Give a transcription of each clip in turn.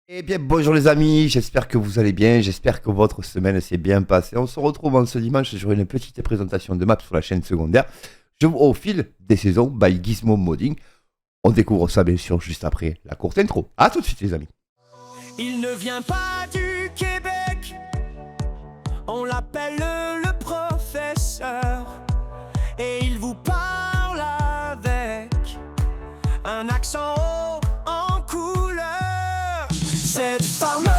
Eh bien, bonjour les amis, j'espère que vous allez bien, j'espère que votre semaine s'est bien passée. On se retrouve en ce dimanche sur une petite présentation de maps sur la chaîne secondaire. Au fil des saisons, by Gizmo Modding. On découvre ça bien sûr juste après la courte intro. A tout de suite les amis. Il ne vient pas du Québec, on l'appelle le professeur, et il vous parle avec un accent haut en couleur. Cette farmer,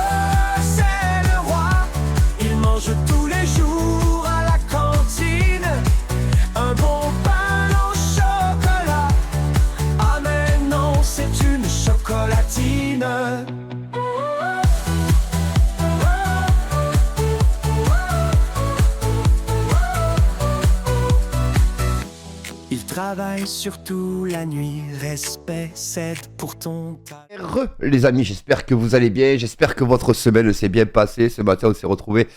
c'est le roi, il mange tous les jours à la cantine, un bon pain au chocolat. Ah mais non, c'est une chocolatine. Il travaille surtout la nuit, respect, c'est pour ton talent. Les amis, j'espère que vous allez bien, j'espère que votre semaine s'est bien passée. Ce matin on s'est retrouvé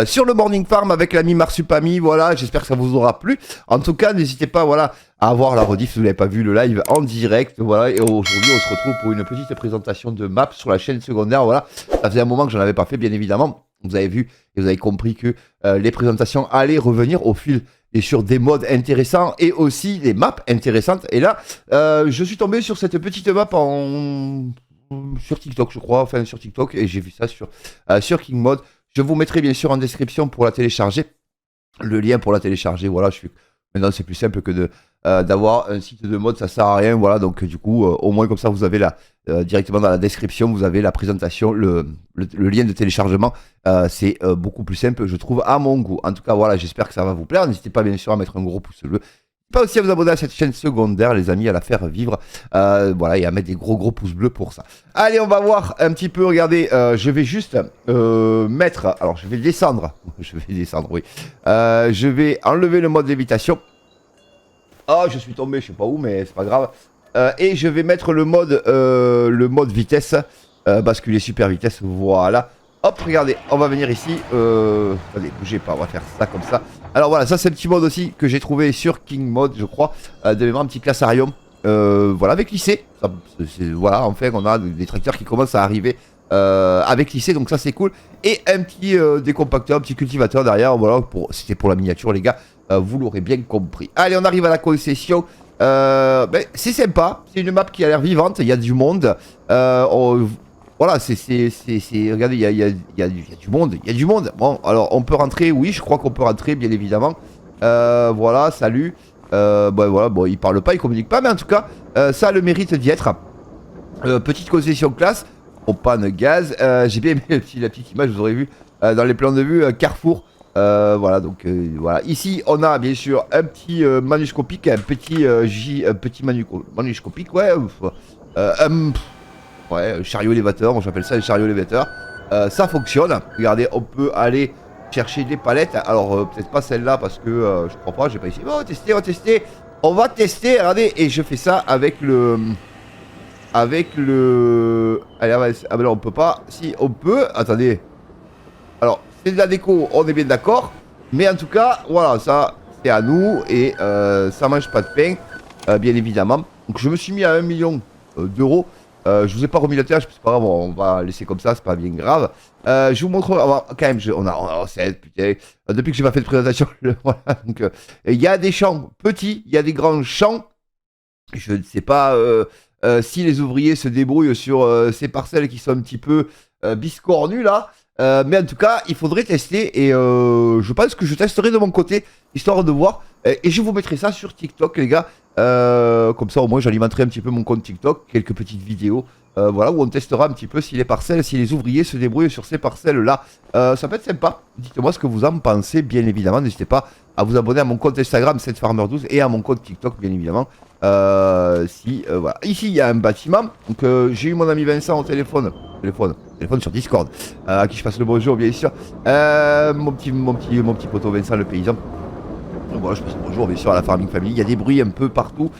sur le Morning Farm avec l'ami Marsupami, voilà, j'espère que ça vous aura plu. En tout cas, n'hésitez pas, voilà, à voir la rediff si vous n'avez pas vu le live en direct, voilà. Et aujourd'hui on se retrouve pour une petite présentation de maps sur la chaîne secondaire, voilà. Ça faisait un moment que j'en avais pas fait, bien évidemment. Vous avez vu et vous avez compris que les présentations allaient revenir au fil et sur des modes intéressants et aussi des maps intéressantes. Et là, je suis tombé sur cette petite map sur TikTok, je crois, enfin sur TikTok, et j'ai vu ça sur King Mod. Je vous mettrai bien sûr en description pour la télécharger, le lien pour la télécharger. Voilà, maintenant c'est plus simple que d'avoir un site de mode, ça sert à rien. Voilà, donc du coup, au moins comme ça, vous avez directement dans la description, vous avez la présentation, le lien de téléchargement. C'est beaucoup plus simple, je trouve, à mon goût. En tout cas, voilà, j'espère que ça va vous plaire. N'hésitez pas bien sûr à mettre un gros pouce bleu. Pas aussi à vous abonner à cette chaîne secondaire, les amis, à la faire vivre. Voilà, et à mettre des gros pouces bleus pour ça. Allez, on va voir un petit peu. Regardez, je vais juste mettre. Alors, je vais descendre. Je vais descendre, oui. Je vais enlever le mode lévitation. Oh, je suis tombé, je sais pas où, mais c'est pas grave. Et je vais mettre le mode vitesse, basculer super vitesse, voilà. Hop, regardez, on va venir ici. Attendez, bougez pas, on va faire ça comme ça. Alors voilà, ça c'est un petit mode aussi que j'ai trouvé sur King Mod, je crois. De mémoire, un petit classarium. Voilà, avec lycée. Voilà, enfin, on a des tracteurs qui commencent à arriver avec lycée, donc ça c'est cool. Et un petit décompacteur, un petit cultivateur derrière. Voilà, c'était pour la miniature, les gars. Vous l'aurez bien compris. Allez, on arrive à la concession. C'est sympa. C'est une map qui a l'air vivante. Il y a du monde. Voilà, regardez, il y a du monde. Il y a du monde. Bon, alors, on peut rentrer. Oui, je crois qu'on peut rentrer, bien évidemment. Voilà, salut. Voilà, bon, il parle pas, il communique pas. Mais en tout cas, ça a le mérite d'y être. Petite concession classe. Propane, gaz. J'ai bien aimé la petite image, vous aurez vu dans les plans de vue. Carrefour. Voilà, donc voilà. Ici, on a bien sûr un petit manuscopique, un petit manuscopique, ouais. Ouais, chariot élévateur, moi j'appelle ça le chariot élévateur. Ça fonctionne. Regardez, on peut aller chercher des palettes. Alors, peut-être pas celle-là parce que je crois pas, j'ai pas ici. On va tester, on va tester. On va tester, regardez. Et je fais ça avec le. Allez, ah ben là, on peut pas. Si, on peut. Attendez. Alors, c'est de la déco, on est bien d'accord. Mais en tout cas, voilà, ça, c'est à nous. Et ça mange pas de pain, bien évidemment. Donc, je me suis mis à 1 million d'euros. Je vous ai pas remis le tâche, c'est pas grave, on va laisser comme ça, c'est pas bien grave. Je vous montre, quand même, putain, depuis que j'ai pas fait de présentation, voilà, donc il y a des champs petits, il y a des grands champs. Je ne sais pas si les ouvriers se débrouillent sur ces parcelles qui sont un petit peu biscornues là. Mais en tout cas, il faudrait tester et je pense que je testerai de mon côté, histoire de voir. Et je vous mettrai ça sur TikTok, les gars. Comme ça, au moins, j'alimenterai un petit peu mon compte TikTok, quelques petites vidéos, voilà, où on testera un petit peu si les parcelles, si les ouvriers se débrouillent sur ces parcelles-là. Ça peut être sympa. Dites-moi ce que vous en pensez, bien évidemment. N'hésitez pas à vous abonner à mon compte Instagram, 7farmer12, et à mon compte TikTok, bien évidemment. Voilà. Ici, il y a un bâtiment. Donc, j'ai eu mon ami Vincent au téléphone sur Discord, à qui je passe le bonjour, bien sûr. Mon petit poteau Vincent, le paysan. Donc voilà, je passe le bonjour, bien sûr, à la Farming Family. Il y a des bruits un peu partout.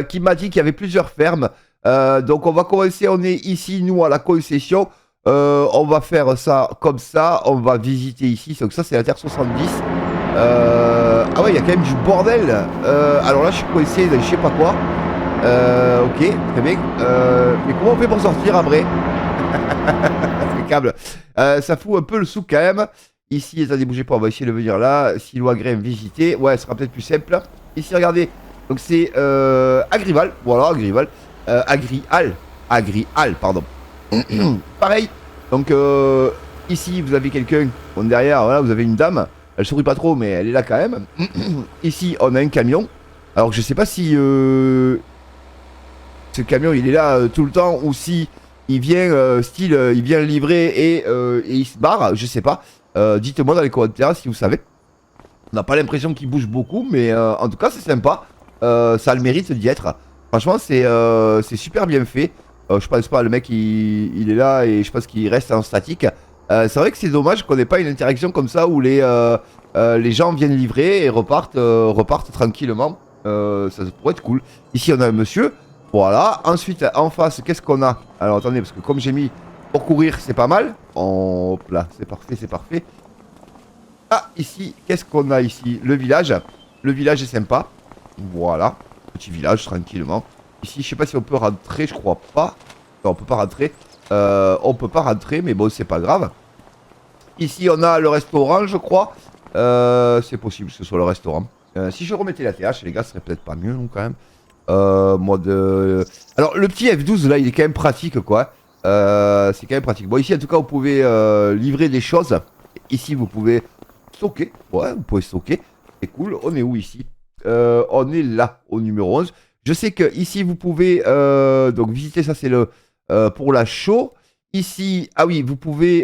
Qui m'a dit qu'il y avait plusieurs fermes. Donc, on va commencer. On est ici, nous, à la concession. On va faire ça comme ça. On va visiter ici. Donc, ça, c'est la Terre 70. Ah ouais, il y a quand même du bordel. Alors là, je suis coincé dans je sais pas quoi. Ok, très bien. Mais comment on fait pour sortir après? Impeccable. Ça fout un peu le souk quand même. Ici, attendez, bougez pas, on va essayer de venir là. Silo agrément visiter. Ouais, ce sera peut-être plus simple. Ici, regardez. Donc c'est Agrival. Voilà, Agrival. Agrial, pardon. Pareil. Donc ici, vous avez quelqu'un. Bon, derrière, voilà, vous avez une dame. Elle sourit pas trop, mais elle est là quand même. Ici, on a un camion. Alors, je sais pas si ce camion, il est là tout le temps ou si il vient, il vient livrer et il se barre. Je sais pas. Dites-moi dans les commentaires si vous savez. On n'a pas l'impression qu'il bouge beaucoup, mais en tout cas, c'est sympa. Ça a le mérite d'y être. Franchement, c'est super bien fait. Je pense pas, le mec il est là et je pense qu'il reste en statique. C'est vrai que c'est dommage qu'on n'ait pas une interaction comme ça où les gens viennent livrer et repartent tranquillement. Ça pourrait être cool. Ici, on a un monsieur. Voilà. Ensuite, en face, qu'est-ce qu'on a? Alors attendez, parce que comme j'ai mis pour courir, c'est pas mal. Hop là, c'est parfait, c'est parfait. Ah, ici, qu'est-ce qu'on a ici? Le village. Le village est sympa. Voilà. Petit village, tranquillement. Ici, je sais pas si on peut rentrer, je crois pas. Non, on peut pas rentrer. On peut pas rentrer, mais bon, c'est pas grave. Ici, on a le restaurant, je crois. C'est possible que ce soit le restaurant. Si je remettais la TH, les gars, ce serait peut-être pas mieux, non, quand même. Mode. Alors, le petit F12, là, il est quand même pratique, quoi. C'est quand même pratique. Bon, ici, en tout cas, vous pouvez livrer des choses. Ici, vous pouvez stocker. Ouais, vous pouvez stocker. C'est cool. On est où ici? On est là, au numéro 11. Je sais que ici, vous pouvez donc visiter. Ça, c'est le pour la show. Ici, ah oui, vous pouvez.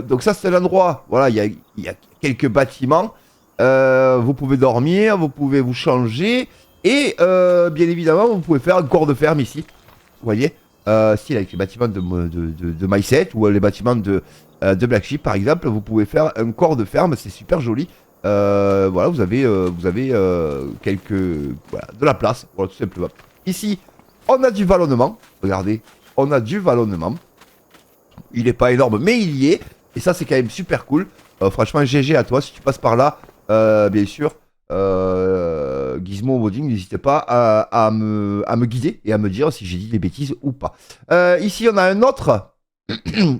Donc, ça, c'est l'endroit. Voilà, il y a quelques bâtiments. Vous pouvez dormir, vous pouvez vous changer. Et bien évidemment, vous pouvez faire un corps de ferme ici. Vous voyez, style avec les bâtiments de MySet ou les bâtiments de Black Sheep par exemple, vous pouvez faire un corps de ferme, c'est super joli. Voilà, vous avez quelques. Voilà, de la place, voilà, tout simplement. Ici, on a du vallonnement. Regardez, on a du vallonnement. Il n'est pas énorme, mais il y est. Et ça, c'est quand même super cool. Franchement, GG à toi si tu passes par là, bien sûr. Gizmo Modding, n'hésitez pas à me guider et à me dire si j'ai dit des bêtises ou pas. Ici, on a un autre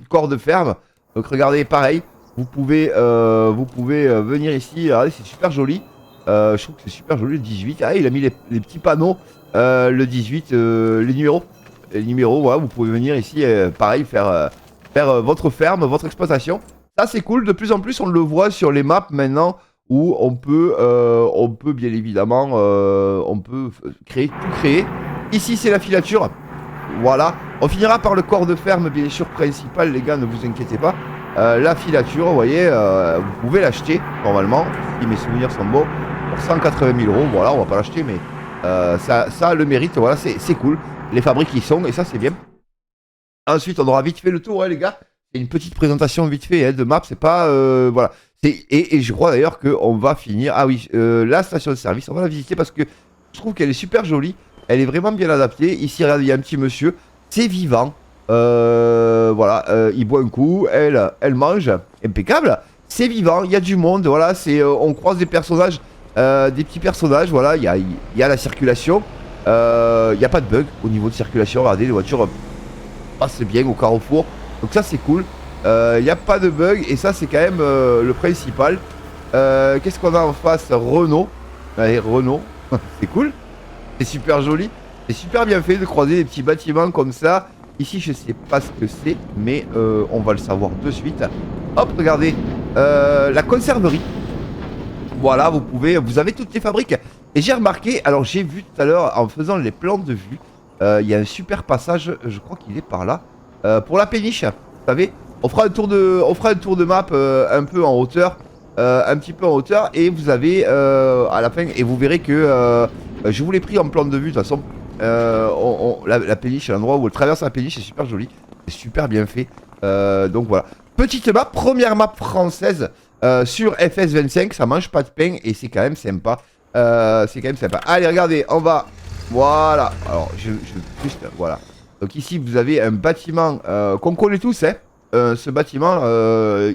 corps de ferme. Donc, regardez, pareil. Vous pouvez venir ici. Regardez, c'est super joli. Je trouve que c'est super joli le 18. Ah, il a mis les petits panneaux. Le 18, les numéros. Les numéros, voilà, vous pouvez venir ici, pareil, faire votre ferme, votre exploitation. Ça, c'est cool. De plus en plus, on le voit sur les maps maintenant. Où on peut bien évidemment on peut tout créer. Ici c'est la filature. Voilà. On finira par le corps de ferme bien sûr principal les gars, ne vous inquiétez pas. La filature, vous voyez, vous pouvez l'acheter normalement, si mes souvenirs sont bons, pour 180 000 €. Voilà, on va pas l'acheter mais ça a le mérite, voilà, c'est cool. Les fabriques y sont et ça c'est bien. Ensuite on aura vite fait le tour les gars. C'est une petite présentation vite fait de map, c'est pas voilà. Et je crois d'ailleurs qu'on va finir. Ah oui, la station de service, on va la visiter parce que je trouve qu'elle est super jolie. Elle est vraiment bien adaptée. Ici, regardez, il y a un petit monsieur. C'est vivant. Voilà, il boit un coup. Elle mange. Impeccable. C'est vivant. Il y a du monde. Voilà, on croise des personnages, des petits personnages. Voilà, il y a la circulation. Il n'y a pas de bug au niveau de circulation. Regardez, les voitures passent bien au carrefour. Donc ça, c'est cool. Il n'y a pas de bug et ça c'est quand même le principal. Qu'est-ce qu'on a en face? Renault. Allez, Renault. C'est cool. C'est super joli. C'est super bien fait de croiser des petits bâtiments comme ça. Ici je sais pas ce que c'est, mais on va le savoir de suite. Hop, regardez. La conserverie. Voilà, vous avez toutes les fabriques. Et j'ai remarqué, alors j'ai vu tout à l'heure en faisant les plans de vue, il y a un super passage, je crois qu'il est par là. Pour la péniche, vous savez. On fera un tour de map un peu en hauteur, un petit peu en hauteur, et vous avez à la fin, et vous verrez que je vous l'ai pris en plan de vue de toute façon. La péniche, l'endroit où on traverse la péniche, c'est super joli, c'est super bien fait. Donc voilà, petite map, première map française sur FS25, ça mange pas de pain et c'est quand même sympa. Allez, regardez, on va, voilà. Alors juste, voilà. Donc ici vous avez un bâtiment qu'on connaît tous, hein. Ce bâtiment,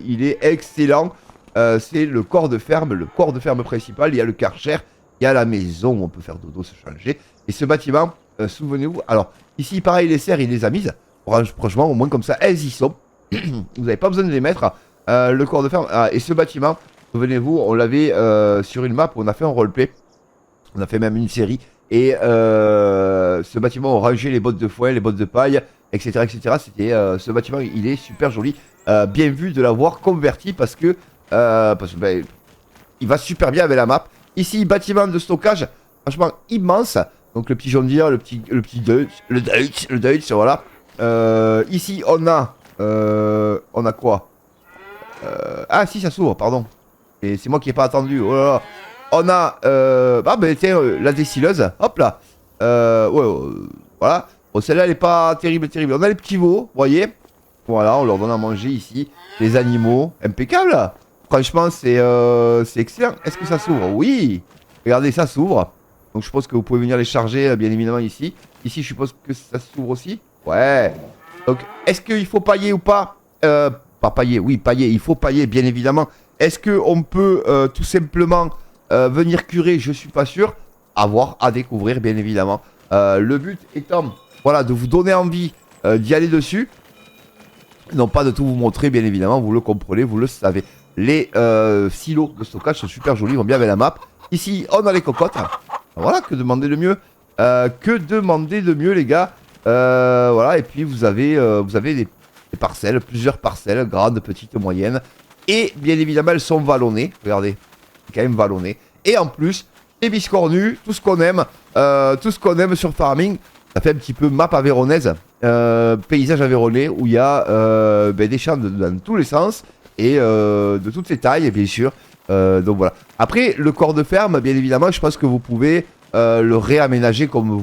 il est excellent. C'est le corps de ferme principal. Il y a le karcher, il y a la maison où on peut faire dodo, se changer. Et ce bâtiment, souvenez-vous, alors ici pareil, les serres, il les a mises. Franchement, au moins comme ça, elles y sont. Vous n'avez pas besoin de les mettre. Le corps de ferme. Ah, et ce bâtiment, souvenez-vous, on l'avait sur une map où on a fait un roleplay. On a fait même une série. Et ce bâtiment, on rangeait les bottes de foin, les bottes de paille, etc. etc. C'était, ce bâtiment, il est super joli. Bien vu de l'avoir converti parce que ben, il va super bien avec la map. Ici, bâtiment de stockage, franchement immense. Donc le petit John Deere, le petit Deutsch, voilà. Ici, on a quoi? Ah si, ça s'ouvre, pardon. Et c'est moi qui n'ai pas attendu. Oh là là. On a ah ben tiens, la dessileuse. Hop là. Voilà. Bon, celle-là, elle est pas terrible. On a les petits veaux, vous voyez. Voilà, on leur donne à manger ici. Les animaux, impeccable. Franchement, c'est excellent. Est-ce que ça s'ouvre? Oui. Regardez, ça s'ouvre. Donc je pense que vous pouvez venir les charger, bien évidemment, ici. Ici, je suppose que ça s'ouvre aussi. Ouais. Donc, est-ce qu'il faut pailler ou pas? Pas pailler, oui, pailler. Il faut pailler, bien évidemment. Est-ce qu'on peut tout simplement venir curer? Je suis pas sûr. À voir, à découvrir, bien évidemment. Le but étant, voilà, de vous donner envie d'y aller dessus. Non pas de tout vous montrer, bien évidemment, vous le comprenez, vous le savez. Les silos de stockage sont super jolis, ils vont bien avec la map. Ici, on a les cocottes. Voilà, que demander de mieux? Les gars? Voilà, et puis vous avez des parcelles, plusieurs parcelles, grandes, petites, moyennes. Et bien évidemment, elles sont vallonnées. Regardez, c'est quand même vallonné. Et en plus, les biscornus, tout ce qu'on aime sur Farming. Ça fait un petit peu map avéronaise, paysage avéronnais, où il y a des champs dans tous les sens et de toutes les tailles, bien sûr. Donc voilà. Après, le corps de ferme, bien évidemment, je pense que vous pouvez le réaménager comme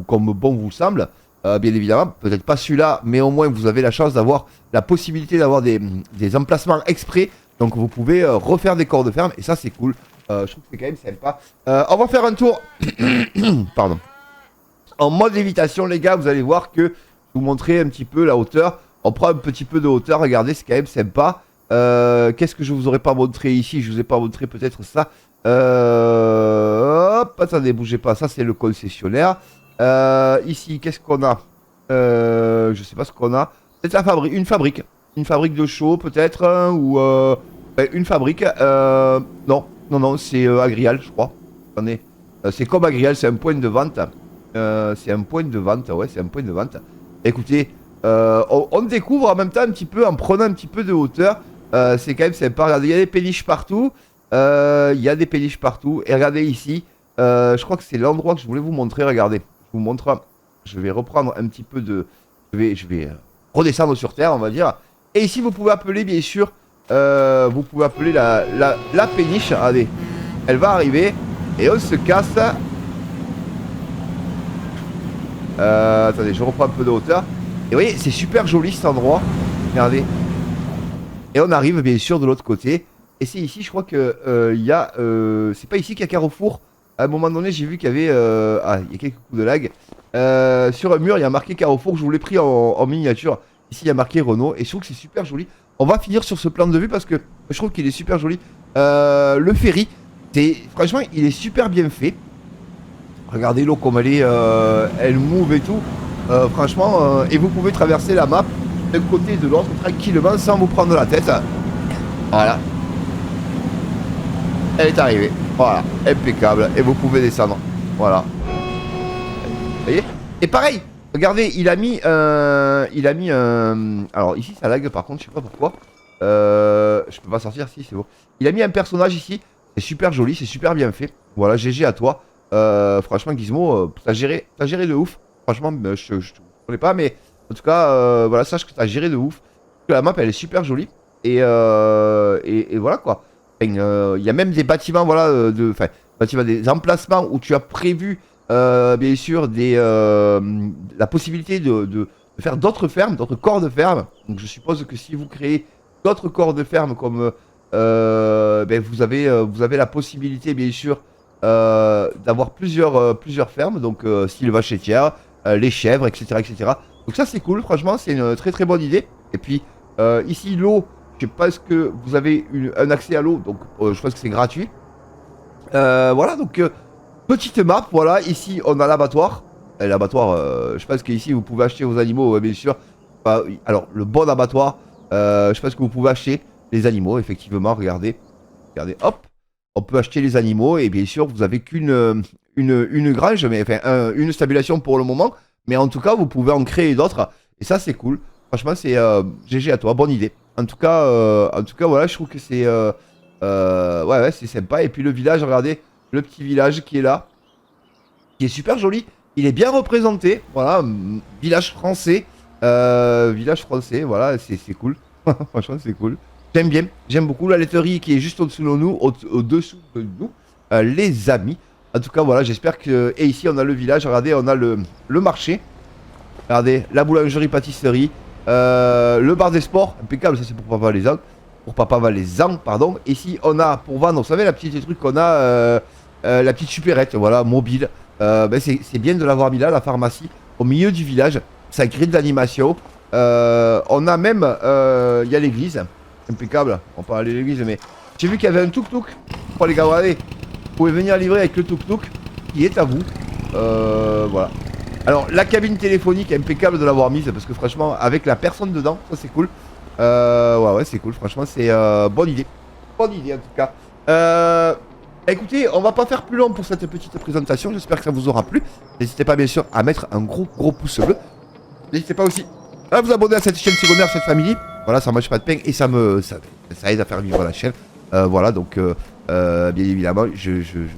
bon vous semble. Bien évidemment, peut-être pas celui-là, mais au moins vous avez la chance d'avoir la possibilité d'avoir des emplacements exprès. Donc vous pouvez refaire des corps de ferme et ça c'est cool. Je trouve que c'est quand même sympa. On va faire un tour. Pardon. En mode lévitation, les gars, vous allez voir que je vais vous montrer un petit peu la hauteur. On prend un petit peu de hauteur, regardez, c'est quand même sympa. Qu'est-ce que je vous aurais pas montré ici? Je vous ai pas montré peut-être ça. Hop, attendez, bougez pas, ça c'est le concessionnaire. Ici, qu'est-ce qu'on a? Je sais pas ce qu'on a. Peut-être une fabrique de chaux peut-être, hein, ou une fabrique. Non, c'est Agrial, je crois. Attendez, c'est comme Agrial, c'est un point de vente. Ouais, c'est un point de vente. Écoutez, on découvre en même temps un petit peu, en prenant un petit peu de hauteur. C'est quand même sympa. Regardez, il y a des péniches partout. Et regardez ici. Je crois que c'est l'endroit que je voulais vous montrer. Regardez, je vous montre. Je vais reprendre un petit peu de... Je vais redescendre sur terre, on va dire. Et ici, vous pouvez appeler, bien sûr, vous pouvez appeler la péniche. Regardez, elle va arriver. Et on se casse. Attendez, je reprends un peu de hauteur. Et vous voyez, c'est super joli cet endroit. Regardez. Et on arrive bien sûr de l'autre côté. Et c'est ici, je crois que il y a... c'est pas ici qu'il y a Carrefour. À un moment donné, j'ai vu qu'il y avait... il y a quelques coups de lag. Sur un mur, il y a marqué Carrefour. Je vous l'ai pris en miniature. Ici, il y a marqué Renault. Et je trouve que c'est super joli. On va finir sur ce plan de vue parce que je trouve qu'il est super joli. Le ferry, franchement, il est super bien fait. Regardez l'eau comme elle move et tout. Franchement, et vous pouvez traverser la map d'un côté et de l'autre tranquillement sans vous prendre la tête. Voilà. Elle est arrivée. Voilà, impeccable. Et vous pouvez descendre. Voilà. Vous voyez? Et pareil, regardez, il a mis alors ici ça lag par contre, je sais pas pourquoi. Je peux pas sortir, si c'est bon. Il a mis un personnage ici. C'est super joli, c'est super bien fait. Voilà, GG à toi. Franchement, Gizmo, t'as géré de ouf. Franchement, je te connais pas, mais en tout cas, voilà, sache que t'as géré de ouf. La map, elle est super jolie. Et voilà quoi. Il y a même des bâtiments, voilà, des emplacements où tu as prévu, bien sûr, la possibilité de faire d'autres fermes, d'autres corps de ferme. Donc, je suppose que si vous créez d'autres corps de ferme, comme vous avez la possibilité, bien sûr, d'avoir plusieurs fermes, donc style vache laitière, les chèvres, etc., etc. Donc ça c'est cool, franchement c'est une très très bonne idée. Et puis ici l'eau, je pense que vous avez un accès à l'eau, donc je pense que c'est gratuit. Voilà, donc petite map, voilà, ici on a l'abattoir. L'abattoir, je pense qu'ici vous pouvez acheter vos animaux, bien sûr, Alors, le bon abattoir, je pense que vous pouvez acheter les animaux, effectivement, regardez. Regardez, hop, on peut acheter les animaux et bien sûr, vous avez qu'une une grange, mais enfin, une stabulation pour le moment. Mais en tout cas, vous pouvez en créer d'autres et ça, c'est cool. Franchement, c'est GG à toi, bonne idée. En tout cas, voilà, je trouve que c'est ouais, c'est sympa. Et puis le village, regardez, le petit village qui est là, qui est super joli. Il est bien représenté, voilà, village français. Village français, voilà, c'est cool. Franchement, c'est cool. J'aime bien, j'aime beaucoup la laiterie qui est juste au-dessous de nous, au-dessous de nous, les amis. En tout cas, voilà, j'espère que. Et ici, on a le village, regardez, on a le marché. Regardez, la boulangerie-pâtisserie, le bar des sports, impeccable, ça c'est pour Papa Valaisan. Pour Papa Valaisan, pardon. Ici, on a pour vendre, vous savez, la petite truc qu'on a, la petite supérette, voilà, mobile. Ben, c'est bien de l'avoir mis là, la pharmacie, au milieu du village. Ça crée de l'animation. On a même, il y a l'église, impeccable. On peut aller à l'église, mais j'ai vu qu'il y avait un tuk-tuk. Oh les gars, regardez, vous pouvez venir livrer avec le tuk-tuk qui est à vous. Voilà. Alors la cabine téléphonique est impeccable de l'avoir mise parce que franchement, avec la personne dedans, ça c'est cool. Ouais, c'est cool. Franchement, c'est bonne idée. Bonne idée en tout cas. Écoutez, on va pas faire plus long pour cette petite présentation. J'espère que ça vous aura plu. N'hésitez pas bien sûr à mettre un gros pouce bleu. N'hésitez pas aussi à vous abonner à cette chaîne secondaire, cette famille. Voilà, ça mange pas de pain et ça aide à faire vivre la chaîne. Voilà, donc bien évidemment, je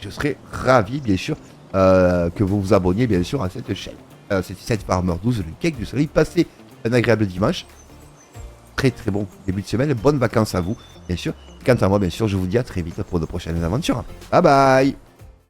serai ravi bien sûr que vous vous abonniez bien sûr à cette chaîne. C'était 7 Farmer 12, le cake du soleil. Passez un agréable dimanche. Très bon début de semaine. Bonnes vacances à vous, bien sûr. Quant à moi, bien sûr, je vous dis à très vite pour de prochaines aventures. Bye bye.